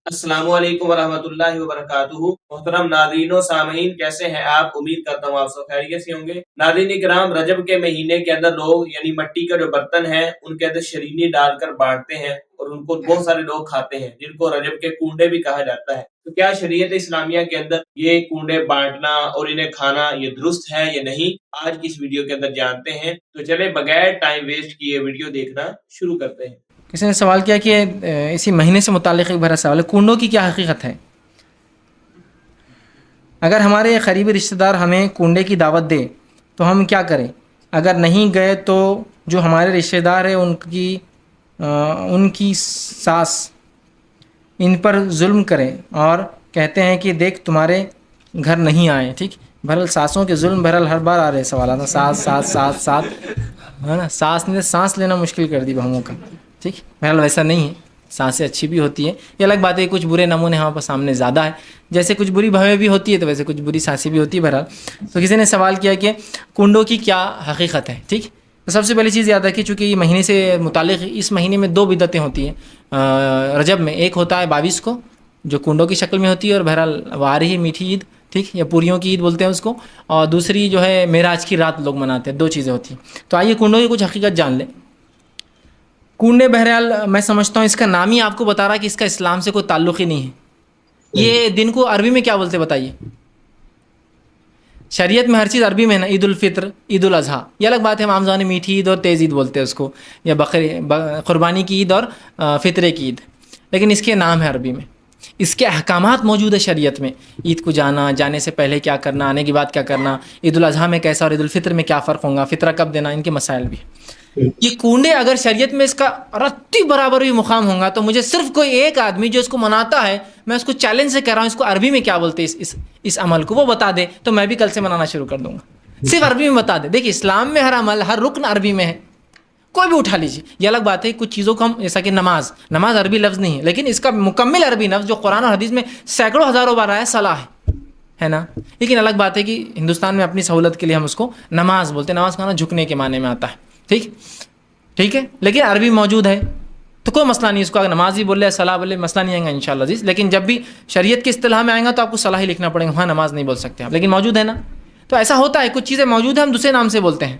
السلام علیکم ورحمۃ اللہ وبرکاتہ۔ محترم ناظرین و سامعین، کیسے ہیں آپ؟ امید کرتا ہوں آپ سب خیریت سے ہوں گے۔ ناظرین کرام، رجب کے مہینے کے اندر لوگ یعنی مٹی کا جو برتن ہے ان کے اندر شرینی ڈال کر بانٹتے ہیں اور ان کو بہت سارے لوگ کھاتے ہیں، جن کو رجب کے کنڈے بھی کہا جاتا ہے۔ تو کیا شریعت اسلامیہ کے اندر یہ کنڈے بانٹنا اور انہیں کھانا یہ درست ہے یا نہیں، آج کی اس ویڈیو کے اندر جانتے ہیں۔ تو چلے بغیر ٹائم ویسٹ کیے ویڈیو دیکھنا شروع کرتے ہیں۔ کسی نے سوال کیا کہ اسی مہینے سے متعلق ایک بڑا سوال ہے، کنڈوں کی کیا حقیقت ہے؟ اگر ہمارے قریبی رشتہ دار ہمیں کنڈے کی دعوت دے تو ہم کیا کریں؟ اگر نہیں گئے تو جو ہمارے رشتہ دار ہیں ان کی ساس ان پر ظلم کریں اور کہتے ہیں کہ دیکھ تمہارے گھر نہیں آئے، ٹھیک؟ بہرحال ساسوں کے ظلم بہرحال ہر بار آ رہے سوالات، ساس ساس ساس ساس ہے نا، ساس نے سانس لینا مشکل کر دی بہوؤں کا، ٹھیک؟ بہرحال ویسا نہیں ہے، سانسیں اچھی بھی ہوتی ہیں، یہ الگ بات ہے، کچھ برے نمونے ہمارے پاس سامنے زیادہ ہے، جیسے کچھ بری بھویں بھی ہوتی ہے تو ویسے کچھ بری سانسیں بھی ہوتی ہے۔ بہرحال تو کسی نے سوال کیا کہ کنڈوں کی کیا حقیقت ہے، ٹھیک؟ تو سب سے پہلی چیز یاد رکھیے، چونکہ یہ مہینے سے متعلق اس مہینے میں 2 بدعتیں ہوتی ہیں رجب میں۔ ایک ہوتا ہے 22 کو جو کنڈوں کی شکل میں ہوتی ہے، اور بہرحال وہ آ رہی ہے میٹھی عید، ٹھیک، یا پوریوں کی عید بولتے ہیں اس کو، اور دوسری جو ہے معراج کی رات لوگ مناتے ہیں، 2 چیزیں ہوتی ہیں۔ تو آئیے کنڈوں کی کچھ حقیقت جان لیں۔ کنڈے بہرحال میں سمجھتا ہوں اس کا نام ہی آپ کو بتا رہا کہ اس کا اسلام سے کوئی تعلق ہی نہیں ہے۔ یہ دن کو عربی میں کیا بولتے بتائیے؟ شریعت میں ہر چیز عربی میں ہے نا، عید الفطر، عید الاضحیٰ، یہ الگ بات ہے، ہم عام زبان میں میٹھی عید اور تیز عید بولتے ہیں اس کو، یا قربانی کی عید اور فطرے کی عید، لیکن اس کے نام ہے عربی میں، اس کے احکامات موجود ہے شریعت میں، عید کو جانے سے پہلے کیا کرنا، آنے کے بعد کیا کرنا، عید الاضحیٰ میں کیسا اور عید الفطر میں کیا فرق ہوگا، فطرہ کب دینا، ان کے مسائل بھی۔ یہ کنڈے اگر شریعت میں اس کا رتی برابر بھی مقام ہوگا تو مجھے صرف کوئی ایک آدمی جو اس کو مناتا ہے، میں اس کو چیلنج سے کہہ رہا ہوں، اس کو عربی میں کیا بولتے ہیں اس عمل کو، وہ بتا دے تو میں بھی کل سے منانا شروع کر دوں گا، صرف عربی میں بتا دے۔ دیکھیں اسلام میں ہر عمل، ہر رکن عربی میں ہے، کوئی بھی اٹھا لیجیے۔ یہ الگ بات ہے کچھ چیزوں کو ہم، جیسا کہ نماز عربی لفظ نہیں ہے، لیکن اس کا مکمل عربی لفظ جو قرآن اور حدیث میں سینکڑوں ہزاروں بار آیا صلاح ہے نا، لیکن الگ بات ہے کہ ہندوستان میں اپنی سہولت کے لیے ہم اس کو نماز بولتے ہیں، نماز کا معنی جھکنے کے معنی میں آتا ہے، ٹھیک ہے، لیکن عربی موجود ہے تو کوئی مسئلہ نہیں، اس کو اگر نماز بھی بول لے، صلاح بول لے، مسئلہ نہیں آئے گا انشاءاللہ عزیز۔ لیکن جب بھی شریعت کے اصطلاح میں آئے گا تو آپ کو صلاح ہی لکھنا پڑے گا، وہاں نماز نہیں بول سکتے آپ، لیکن موجود ہے نا۔ تو ایسا ہوتا ہے، کچھ چیزیں موجود ہیں ہم دوسرے نام سے بولتے ہیں،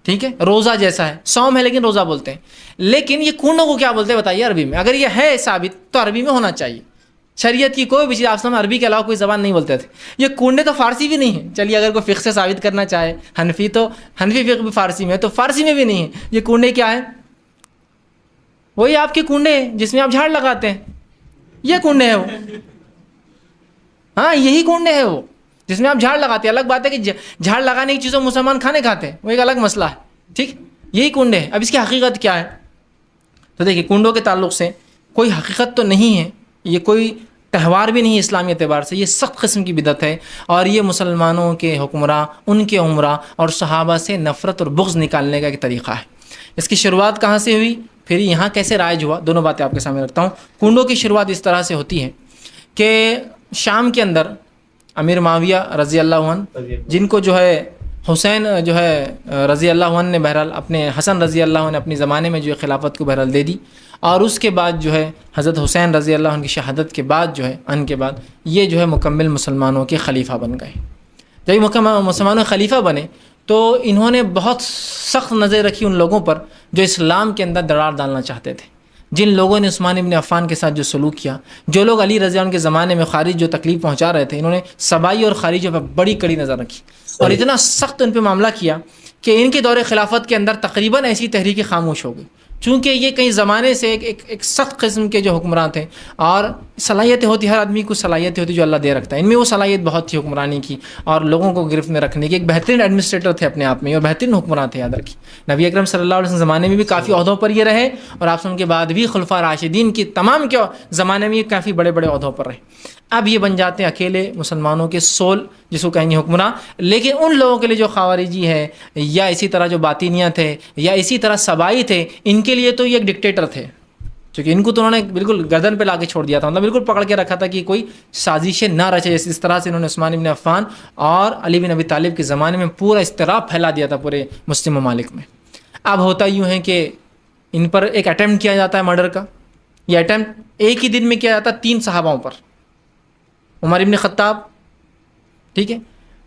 ٹھیک ہے، روزہ جیسا ہے، صوم ہے لیکن روزہ بولتے ہیں، لیکن یہ کنڈوں کو کیا بولتے ہیں بتائیے عربی میں؟ اگر یہ ہے ثابت تو عربی میں ہونا چاہیے۔ شریعت کی کوئی بھی چیز آپ عربی کے علاوہ کوئی زبان نہیں بولتے تھے۔ یہ کنڈے تو فارسی بھی نہیں ہے، چلیے اگر کوئی فقہ سے ثابت کرنا چاہے، حنفی فقہ بھی فارسی میں ہے، تو فارسی میں بھی نہیں ہے۔ یہ کنڈے کیا ہے؟ وہی آپ کے کنڈے جس میں آپ جھاڑ لگاتے ہیں، یہ کنڈے ہیں وہ، ہاں یہی کنڈے ہیں وہ جس میں آپ جھاڑ لگاتے ہیں۔ الگ بات ہے کہ جھاڑ لگانے کی چیزوں مسلمان کھانے کھاتے ہیں، وہ ایک الگ مسئلہ ہے، ٹھیک، یہی کنڈے ہیں۔ اب اس کی حقیقت کیا ہے؟ تو دیکھیے کنڈوں کے تعلق سے کوئی حقیقت تو نہیں ہے، یہ کوئی تہوار بھی نہیں ہے اسلامی اعتبار سے، یہ سخت قسم کی بدعت ہے، اور یہ مسلمانوں کے حکمراں، ان کے عمراء اور صحابہ سے نفرت اور بغض نکالنے کا ایک طریقہ ہے۔ اس کی شروعات کہاں سے ہوئی، پھر یہاں کیسے رائج ہوا، دونوں باتیں آپ کے سامنے رکھتا ہوں۔ کنڈوں کی شروعات اس طرح سے ہوتی ہے کہ شام کے اندر امیر معاویہ رضی اللہ عنہ، جن کو جو ہے حسین جو ہے رضی اللہ عنہ نے بہرحال اپنے حسن رضی اللہ عنہ نے اپنے زمانے میں جو ہے خلافت کو بہرحال دے دی، اور اس کے بعد جو ہے حضرت حسین رضی اللہ عنہ کی شہادت کے بعد جو ہے ان کے بعد یہ جو ہے مکمل مسلمانوں کے خلیفہ بن گئے۔ جب یہ مکمل مسلمانوں کے خلیفہ بنے تو انہوں نے بہت سخت نظر رکھی ان لوگوں پر جو اسلام کے اندر درار ڈالنا چاہتے تھے، جن لوگوں نے عثمان ابن عفان کے ساتھ جو سلوک کیا، جو لوگ علی رضی اللہ عنہ کے زمانے میں خارج جو تکلیف پہنچا رہے تھے، انہوں نے سبائی اور خارجیوں پر بڑی کڑی نظر رکھی اور اتنا سخت ان پہ معاملہ کیا کہ ان کے دور خلافت کے اندر تقریباً ایسی تحریکیں خاموش ہو گئی، چونکہ یہ کئی زمانے سے ایک سخت قسم کے جو حکمران تھے، اور صلاحیتیں ہوتی، ہر آدمی کو صلاحیتیں ہوتی جو اللہ دے رکھتا ہے، ان میں وہ صلاحیت بہت تھی حکمرانی کی اور لوگوں کو گرفت میں رکھنے کی، ایک بہترین ایڈمنسٹریٹر تھے اپنے آپ میں اور بہترین حکمران تھے، یاد رکھی۔ نبی اکرم صلی اللہ علیہ وسلم زمانے میں بھی کافی عہدوں پر یہ رہے، اور آپ کے بعد بھی خلفاء راشدین کی تمام کے زمانے میں یہ کافی بڑے بڑے عہدوں پر رہے۔ اب یہ بن جاتے ہیں اکیلے مسلمانوں کے سول، جس کو کہیں گے حکمراں، لیکن ان لوگوں کے لیے جو خوارجی ہے یا اسی طرح جو باطینیہ تھے یا اسی طرح سبائی تھے، ان کے لیے تو یہ ایک ڈکٹیٹر تھے، کیونکہ ان کو تو انہوں نے بالکل گردن پہ لا کے چھوڑ دیا تھا، مطلب بالکل پکڑ کے رکھا تھا کہ کوئی سازشیں نہ رچے، اس طرح سے انہوں نے عثمان بن عفان اور علی بن ابی طالب کے زمانے میں پورا اضطراب پھیلا دیا تھا پورے مسلم ممالک میں۔ اب ہوتا یوں ہے کہ ان پر ایک اٹیمپٹ کیا جاتا ہے مرڈر کا، یہ اٹیمپٹ ایک ہی دن میں کیا جاتا 3 صحاباؤں پر، عمر ابن خطاب، ٹھیک ہے،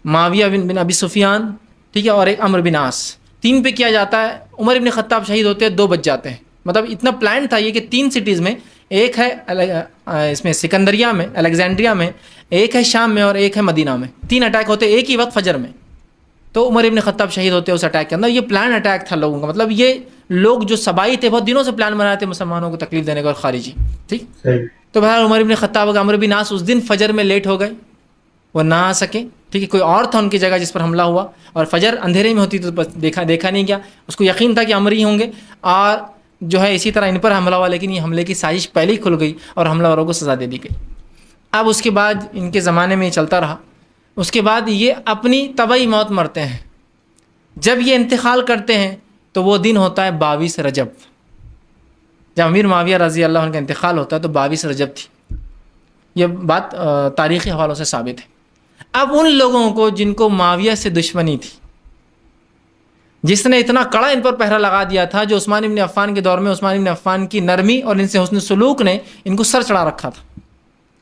معاویہ بن ابی سفیان، ٹھیک ہے، اور ایک عمرو بن عاص، 3 پہ کیا جاتا ہے. عمر ابن خطاب شہید ہوتے ہیں، 2 بچ جاتے ہیں. مطلب اتنا پلان تھا یہ کہ 3 سٹیز میں، ایک ہے اس میں سکندریہ میں، الیگزینڈریا میں، ایک ہے شام میں، اور ایک ہے مدینہ میں. 3 اٹیک ہوتے ایک ہی وقت فجر میں. تو عمر ابن خطاب شہید ہوتے ہیں اس اٹیک کے اندر. یہ پلان اٹیک تھا لوگوں کا. مطلب یہ لوگ جو سبائی تھے بہت دنوں سے پلان بنا رہے تھے مسلمانوں کو تکلیف دینے کا اور خارجی. ٹھیک. تو بہرحال عمر ابن خطاب اور عمرو بن عاص اس دن فجر میں لیٹ ہو گئے، وہ نہ آ سکے. ٹھیک ہے. کوئی اور تھا ان کی جگہ جس پر حملہ ہوا، اور فجر اندھیرے میں ہوتی تو بس دیکھا نہیں گیا. اس کو یقین تھا کہ عمر ہی ہوں گے، اور جو ہے اسی طرح ان پر حملہ ہوا. لیکن یہ حملے کی سازش پہلے ہی کھل گئی اور حملہ آوروں کو سزا دے دی گئی. اب اس کے بعد ان کے زمانے میں یہ چلتا رہا. اس کے بعد یہ اپنی طبعی موت مرتے ہیں. جب یہ انتقال کرتے ہیں تو وہ دن ہوتا ہے 22 رجب. جب امیر معاویہ رضی اللہ عنہ کا انتقال ہوتا ہے تو 22 رجب تھی. یہ بات تاریخی حوالوں سے ثابت ہے. اب ان لوگوں کو جن کو معاویہ سے دشمنی تھی، جس نے اتنا کڑا ان پر پہرا لگا دیا تھا، جو عثمان بن عفان کے دور میں عثمان بن عفان کی نرمی اور ان سے حسن سلوک نے ان کو سر چڑھا رکھا تھا.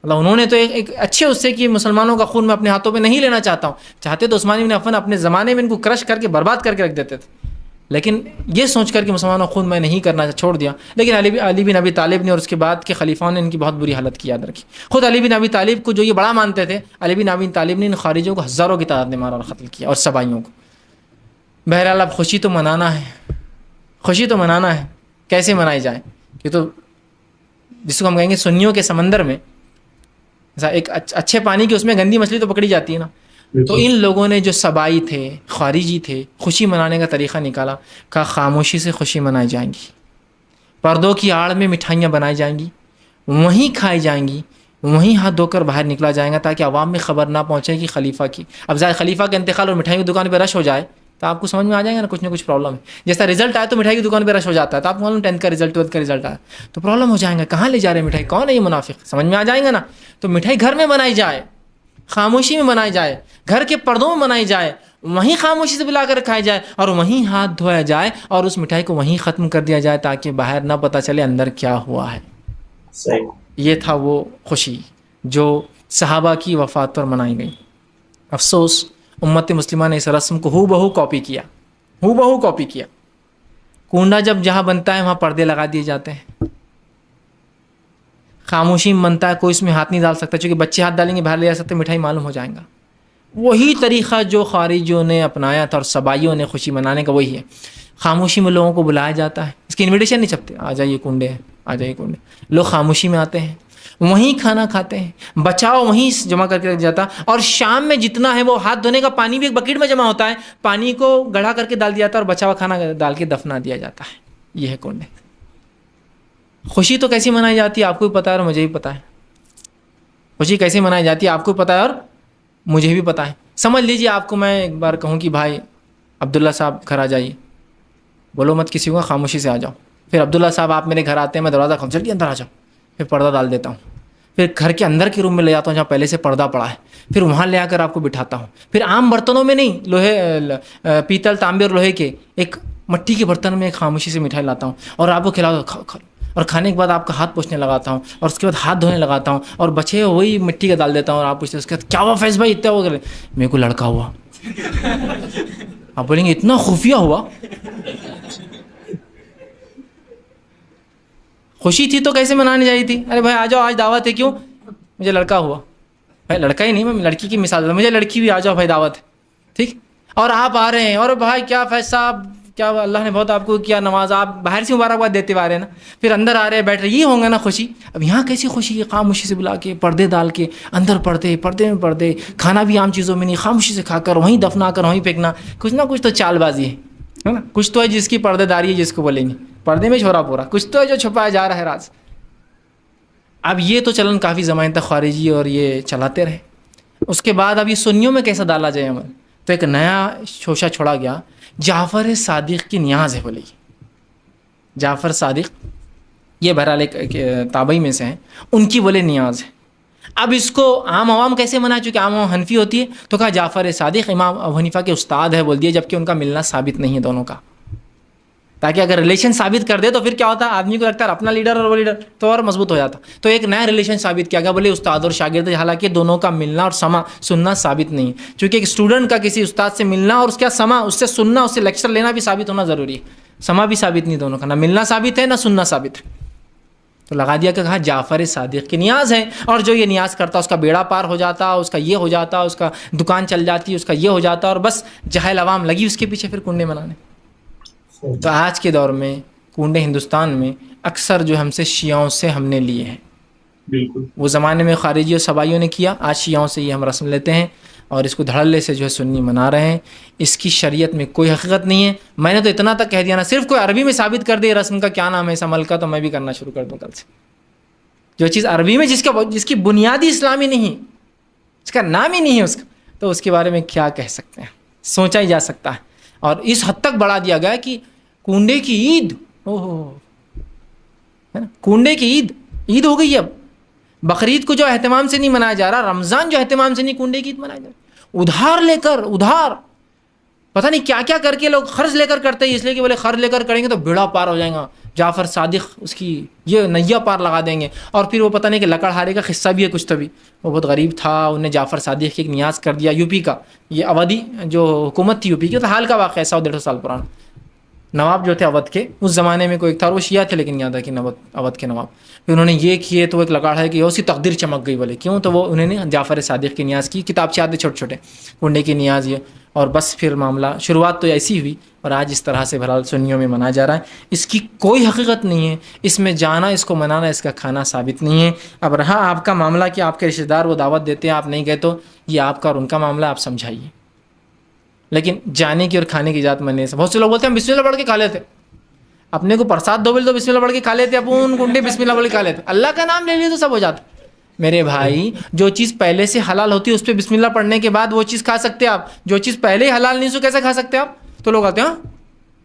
اللہ انہوں نے تو ایک اچھے اس سے کہ مسلمانوں کا خون میں اپنے ہاتھوں پہ نہیں لینا چاہتا ہوں، چاہتے تو عثمان بن عفان اپنے زمانے میں ان کو کرش کر کے برباد کر کے رکھ دیتے تھے. لیکن یہ سوچ کر کہ مسلمانوں کا خون میں نہیں کرنا چھوڑ دیا. لیکن علی بن ابی طالب نے اور اس کے بعد کے خلیفاؤں نے ان کی بہت بری حالت کی یاد رکھی. خود علی بن ابی طالب کو جو یہ بڑا مانتے تھے، علی بن ابی طالب نے ان خارجوں کو ہزاروں کی تعداد میں مارا اور قتل کیا، اور سبائیوں کو. بہرحال اب خوشی تو منانا ہے، خوشی تو منانا ہے. کیسے منائی جائے؟ یہ تو جس کو ہم کہیں گے سنیوں کے سمندر میں ایک اچھے پانی کی اس میں گندی مچھلی تو پکڑی جاتی ہے نا. تو ان لوگوں نے جو سبائی تھے، خارجی تھے، خوشی منانے کا طریقہ نکالا. کہا خاموشی سے خوشی منائی جائیں گی، پردوں کی آڑ میں مٹھائیاں بنائی جائیں گی، وہیں کھائی جائیں گی، وہیں ہاتھ دھو کر باہر نکلا جائے گا تاکہ عوام میں خبر نہ پہنچے کہ خلیفہ کی. اب ظاہر خلیفہ کا انتقال اور مٹھائی کی دکان پہ رش ہو جائے تو آپ کو سمجھ میں آ جائے گا نا کچھ نہ کچھ پرابلم ہے. جیسا رزلٹ آئے تو مٹھائی کی دکان پہ رش ہو جاتا ہے، تو آپ کو معلوم 10th کا رزلٹ 12th کا رزلٹ آیا تو پرابلم ہو جائیں گا. کہاں لے جا رہے ہیں مٹھائی، کون ہے یہ منافق، سمجھ میں آ جائیں گا نا. تو مٹھائی گھر میں بنائی جائے، خاموشی میں بنائی جائے، گھر کے پردوں میں بنائی جائے، وہیں خاموشی سے بلا کر کھائی جائے، اور وہیں ہاتھ دھویا جائے، اور اس مٹھائی کو وہیں ختم کر دیا جائے تاکہ باہر نہ پتہ چلے اندر کیا ہوا ہے. صحیح. یہ تھا وہ خوشی جو صحابہ کی وفات پر منائی گئی. افسوس امت مسلمہ نے اس رسم کو ہو بہو کاپی کیا، ہو بہو کاپی کیا. کنڈا جب جہاں بنتا ہے وہاں پردے لگا دیے جاتے ہیں. خاموشی میں بنتا ہے، کوئی اس میں ہاتھ نہیں ڈال سکتا، چونکہ بچے ہاتھ ڈالیں گے باہر لے جا سکتے، مٹھائی معلوم ہو جائیں گا. وہی طریقہ جو خارجیوں نے اپنایا تھا اور سبائیوں نے خوشی منانے کا، وہی ہے. خاموشی میں لوگوں کو بلایا جاتا ہے، اس کی انویٹیشن نہیں چھپتے، آ جائیے کنڈے ہیں، آ جائیے کنڈے. لوگ خاموشی میں آتے ہیں، وہیں کھانا کھاتے ہیں، بچاؤ وہیں جمع کر کے رکھ جاتا. اور شام میں جتنا ہے وہ ہاتھ دھونے کا پانی بھی ایک بکیٹ میں جمع ہوتا ہے، پانی کو گڑھا کر کے ڈال دیا جاتا ہے اور بچا ہوا کھانا ڈال کے دفنا دیا جاتا ہے. یہ ہے کنڈے. خوشی تو کیسی منائی جاتی ہے آپ کو بھی پتہ ہے اور مجھے بھی پتہ ہے. خوشی کیسے منائی جاتی ہے آپ کو پتہ ہے اور مجھے بھی پتہ ہے. سمجھ لیجیے آپ کو میں ایک بار کہوں کہ بھائی عبداللہ صاحب گھر آ جائیے، بولو مت کسی کو، خاموشی سے آ جاؤ. پھر عبداللہ صاحب آپ میرے گھر آتے ہیں، میں دروازہ کھول جلدی اندر آ جاؤ، پھر پردہ ڈال دیتا ہوں. پھر گھر کے اندر کے روم میں لے جاتا ہوں جہاں پہلے سے پردہ پڑا ہے، پھر وہاں لے آ کر آپ کو بٹھاتا ہوں. پھر عام برتنوں میں نہیں، لوہے پیتل تانبے اور لوہے کے، ایک مٹی کے برتن میں ایک خاموشی سے مٹھائی لاتا ہوں اور آپ کو کھلاتا ہوں، کھاؤ کھاؤ. اور کھانے کے بعد آپ کا ہاتھ پوچھنے لگاتا ہوں اور اس کے بعد ہاتھ دھونے لگاتا ہوں اور بچے وہی مٹی کا ڈال دیتا ہوں. اور آپ پوچھتے اس کے بعد کیا ہوا فیض بھائی اتنا ہو گئے؟ میرے کو لڑکا ہوا. آپ بولیں گے اتنا خفیہ ہوا؟ خوشی تھی تو کیسے منانی چاہیے تھی؟ ارے بھائی آ جاؤ آج دعوت ہے. کیوں؟ مجھے لڑکا ہوا. بھائی لڑکا ہی نہیں، میں لڑکی کی مثال دوں، مجھے لڑکی بھی، آ جاؤ بھائی دعوت ہے. ٹھیک. اور آپ آ رہے ہیں اور بھائی کیا فیض صاحب، کیا اللہ نے بہت آپ کو کیا نواز، آپ باہر سے مبارکباد دیتے ہوئے آ رہے ہیں نا، پھر اندر آ رہے ہیں بیٹھ رہے، یہ ہوں گا نا خوشی. اب یہاں کیسی خوشی ہے؟ خاموشی سے بلا کے، پردے ڈال کے، اندر پردے، پردے میں پردے، کھانا بھی عام چیزوں میں نہیں، خاموشی سے کھا کر وہیں دفنا کر وہیں پھینکنا. کچھ نہ کچھ تو چال بازی ہے نا، کچھ تو ہے جس کی پردے داری ہے، جس کو بولیں گے پردے میں چھوڑا پورا، کچھ تو ہے جو چھپایا جا رہا ہے راز. اب یہ تو چلن کافی زمانے تک خارجی اور یہ چلاتے رہے. اس کے بعد اب یہ سنیوں میں کیسا ڈالا جائے عمل، تو ایک نیا شوشہ چھوڑا گیا. جعفر صادق کی نیاز ہے. بولے جعفر صادق یہ بہرحال ایک تابعی میں سے ہیں، ان کی بولے نیاز ہے. اب اس کو عام عوام کیسے منائے؟ چونکہ عام عوام حنفی ہوتی ہے تو کہا جعفر صادق امام ابو حنیفہ کے استاد ہے بول دیے، جبکہ ان کا ملنا ثابت نہیں ہے دونوں کا. تاکہ اگر ریلیشن ثابت کر دے تو پھر کیا ہوتا ہے, آدمی کو لگتا ہے اپنا لیڈر اور وہ لیڈر تو اور مضبوط ہو جاتا. تو ایک نیا ریلیشن ثابت کیا گیا, بولے استاد اور شاگرد, حالانکہ دونوں کا ملنا اور سننا ثابت نہیں ہے. چونکہ ایک اسٹوڈنٹ کا کسی استاد سے ملنا اور اس کا اس سے سننا, اس سے لیکچر لینا بھی ثابت ہونا ضروری ہے. سما بھی ثابت نہیں, دونوں کا نہ ملنا ثابت ہے نہ سننا ثابت ہے. تو لگا دیا کہ کہا جعفر صادق کی نیاز ہے, اور جو یہ نیاز کرتا اس کا بیڑا پار ہو جاتا, اس کا یہ ہو جاتا, اس کا دکان چل جاتی, اس کا یہ ہو جاتا, اور بس جاہل عوام لگی اس کے پیچھے پھر کنڈے بنانے. تو آج کے دور میں کنڈے ہندوستان میں اکثر جو ہم سے شیعوں سے ہم نے لیے ہیں. بالکل وہ زمانے میں خارجی اور سبائیوں نے کیا, آج شیعوں سے یہ ہم رسم لیتے ہیں اور اس کو دھڑلے سے جو ہے سنی منا رہے ہیں. اس کی شریعت میں کوئی حقیقت نہیں ہے. میں نے تو اتنا تک کہہ دیا نا, صرف کوئی عربی میں ثابت کر دے رسم کا کیا نام ہے اس عمل کا, تو میں بھی کرنا شروع کر دوں کل سے. جو چیز عربی میں جس کی بنیادی اسلامی نہیں, اس کا نام ہی نہیں ہے اس کا, تو اس کے بارے میں کیا کہہ سکتے ہیں, سوچا ہی جا سکتا ہے. اور اس حد تک بڑھا دیا گیا کہ کنڈے کی عید, ہے نا, کنڈے کی عید ہو گئی. اب بقرعید کو جو اہتمام سے نہیں منایا جا رہا, رمضان جو اہتمام سے نہیں, کنڈے کی عید منایا جا رہا. ادھار لے کر, ادھار پتہ نہیں کیا کیا کر کے لوگ قرض لے کر کرتے ہیں, اس لیے کہ بولے قرض لے کر کریں گے تو بیڑا پار ہو جائے گا. جعفر صادق اس کی یہ نیا پار لگا دیں گے. اور پھر وہ پتہ نہیں کہ لکڑہارے کا قصہ بھی ہے کچھ. تبھی وہ بہت غریب تھا, انہوں نے جعفر صادق کی ایک نیاز کر دیا. یو پی کا یہ اودھی جو حکومت تھی یو پی کی, تو حال کا واقعہ 100-150 سال پرانا. نواب جو تھے اودھ کے, اس زمانے میں کوئی ایک تھا, وہ شیعہ تھے لیکن یاد ہے کہ اودھ کے نواب. پھر انہوں نے یہ کیے تو ایک لگاڑ ہے کہ اس کی تقدیر چمک گئی. بولے کیوں, تو وہ انہوں نے جعفر صادق کی نیاز کی. کتاب سے آتے چھوٹے چھوٹے کنڈے کی نیاز یہ, اور بس پھر معاملہ شروعات تو ایسی ہوئی, اور آج اس طرح سے بہرحال سنیوں میں منایا جا رہا ہے. اس کی کوئی حقیقت نہیں ہے, اس میں جانا, اس کو منانا, اس کا کھانا ثابت نہیں ہے. اب رہا آپ کا معاملہ کہ آپ کے رشتہ دار وہ دعوت دیتے ہیں, آپ نہیں گئے, تو یہ آپ کا اور ان کا معاملہ, آپ سمجھائیے. لیکن جانے کی اور کھانے کی ذات مننے سے بہت سے لوگ بولتے ہیں ہم بسم اللہ پڑھ کے کھا لیتے, اپنے کو پرساد دو بول تو بسم اللہ پڑھ کے کھا لیتے, اپن کنڈے بسم اللہ پڑھ کے کھا لیتے, اللہ کا نام لے لیے تو سب ہو جاتا. میرے بھائی, جو چیز پہلے سے حلال ہوتی ہے اس پہ بسم اللہ پڑھنے کے بعد وہ چیز کھا سکتے ہیں آپ. جو چیز پہلے ہی حلال نہیں سو کیسے کھا سکتے آپ؟ تو لوگ آتے ہیں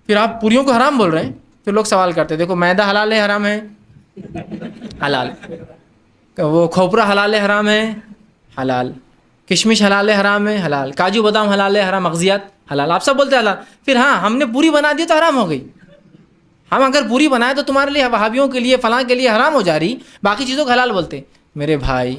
پھر آپ پوریوں کو حرام بول رہے ہیں. پھر لوگ سوال کرتے ہیں دیکھو میدا حلال ہے حرام ہے؟ حلال. وہ کھوپرا حلال ہے حرام ہے؟ حلال. کشمش حلال ہے حرام ہے؟ حلال. کاجو بادام حلال ہے حرام؟ مغزیات حلال. آپ سب بولتے ہیں حلال. پھر ہاں ہم نے پوری بنا دی تو حرام ہو گئی. ہم اگر پوری بنائے تو تمہارے لیے, وہابیوں کے لیے, فلاں کے لیے حرام ہو جا رہی, باقی چیزوں کو حلال بولتے. میرے بھائی,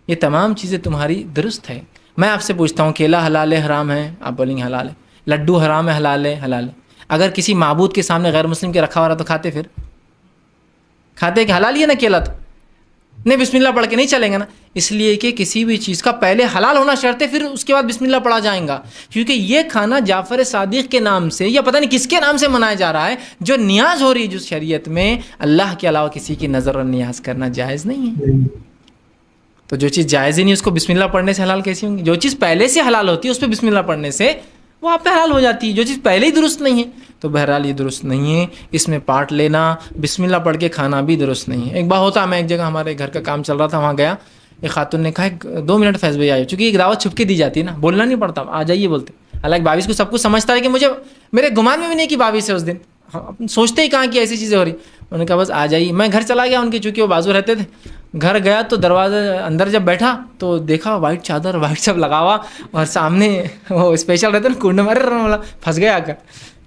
یہ تمام چیزیں تمہاری درست ہے. میں آپ سے پوچھتا ہوں کیلا حلال ہے حرام ہے؟ آپ بولیں گے حلال ہے. لڈو حرام ہے حلال ہے؟ حلال ہے. اگر کسی معبود کے سامنے غیر مسلم کے رکھا ہوا رہا تو کھاتے؟ پھر کھاتے کہ حلال ہی ہے نا کیلا, تو نہیں بسم اللہ پڑھ کے نہیں چلیں گے نا. اس لیے کہ کسی بھی چیز کا پہلے حلال ہونا شرط ہے, پھر اس کے بعد بسم اللہ پڑھا جائیں گا. کیونکہ یہ کھانا جعفر صادق کے نام سے یا پتہ نہیں کس کے نام سے منایا جا رہا ہے, جو نیاز ہو رہی ہے, جو شریعت میں اللہ کے علاوہ کسی کی نظر اور نیاز کرنا جائز نہیں ہے. تو جو چیز جائز ہی نہیں اس کو بسم اللہ پڑھنے سے حلال کیسی ہوں گی؟ جو چیز پہلے سے حلال ہوتی ہے اس پہ بسم اللہ پڑھنے سے وہ آپ پہ حلال ہو جاتی ہے. جو چیز پہلے ہی درست نہیں ہے, تو بہرحال یہ درست نہیں ہے. اس میں پارٹ لینا, بسم اللہ پڑھ کے کھانا بھی درست نہیں ہے. ایک بار ہوتا, میں ایک جگہ ہمارے گھر کا کام چل رہا تھا, وہاں گیا, ایک خاتون نے کہا 2 منٹ فیض بھائی آئے, چونکہ ایک دعوت چھپ کے دی جاتی ہے نا, بولنا نہیں پڑتا, آ جائیے بولتے. حالانکہ باویس کو سب کچھ سمجھتا ہے کہ مجھے, میرے گمان میں بھی نہیں کہ باویس ہے اس دن, سوچتے ہی کہاں کہ ایسی چیزیں ہو رہی. انہوں نے کہا بس آ جائیے. میں گھر چلا گیا ان کے, چونکہ وہ بازو رہتے تھے. گھر گیا تو دروازے اندر جب بیٹھا تو دیکھا وائٹ چادر, وائٹ سب لگا ہوا, اور سامنے وہ اسپیشل رہتے نا کنڈ مارے, پھنس گیا آ کر.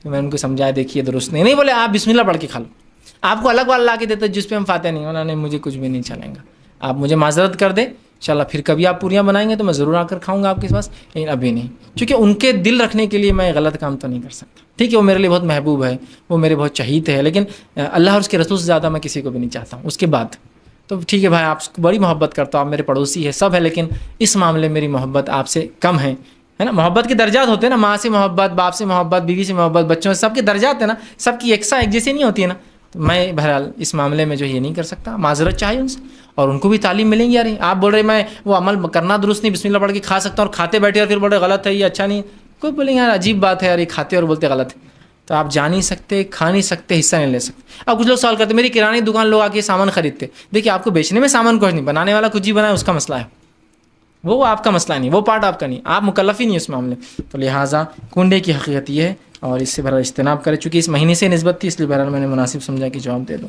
تو میں ان کو سمجھایا دیکھیے درست نہیں بولے, آپ بسم اللہ پڑھ کے کھا لو. آپ کو الگ والا لا کے دیتے جس پہ ہم فاتح نہیں. انہوں نے مجھے کچھ بھی نہیں چلیں گا, آپ مجھے معذرت کر دیں انشاءاللہ, پھر کبھی آپ پوریاں بنائیں گے تو میں ضرور آ کر کھاؤں گا آپ کے پاس, لیکن ابھی نہیں. چونکہ ان کے دل رکھنے کے لیے میں غلط کام تو نہیں کر سکتا. ٹھیک ہے, وہ میرے لیے بہت محبوب ہے, وہ میرے بہت چہیت ہے, لیکن اللہ اور اس کے رسول سے زیادہ میں کسی کو بھی نہیں چاہتا ہوں اس کے بعد. تو ٹھیک ہے بھائی, آپ کو بڑی محبت کرتا ہوں, آپ میرے پڑوسی ہے, سب ہے, لیکن اس معاملے میری محبت آپ سے کم ہے نا. محبت کے درجات ہوتے ہیں نا, ماں سے محبت, باپ سے محبت, بیوی سے محبت, بچوں سے, سب کے درجات ہیں نا, سب کی یکساں ایک جیسی نہیں ہوتی ہے نا. تو میں بہرحال اس معاملے میں جو یہ نہیں کر سکتا, معذرت چاہیے ان سے, اور ان کو بھی تعلیم ملیں گی. یار آپ بول رہے میں وہ عمل کرنا درست نہیں, بسم اللہ پڑھ کے کھا سکتا ہوں, اور کھاتے بیٹھے اور پھر بولے غلط ہے, یہ اچھا نہیں. کوئی بولیں یار عجیب بات ہے یار, یہ کھاتے اور بولتے غلط ہے. تو آپ جا نہیں سکتے, کھا نہیں سکتے, حصہ نہیں لے سکتے. اب کچھ لوگ سوال کرتے میری کرانے دکان لوگ آ کے سامان خریدتے. دیکھیے آپ کو بیچنے میں سامان کچھ نہیں, بنانے والا کچھ ہی بنائے اس کا مسئلہ ہے, وہ آپ کا مسئلہ نہیں, وہ پارٹ آپ کا نہیں, آپ مکلف ہی نہیں اس معاملے. تو لہٰذا کنڈے کی حقیقت یہ ہے, اور اس سے بہرحال اجتناب کرے. چونکہ اس مہینے سے نسبت تھی اس لیے بہرحال میں نے مناسب سمجھا کہ جواب دے دوں.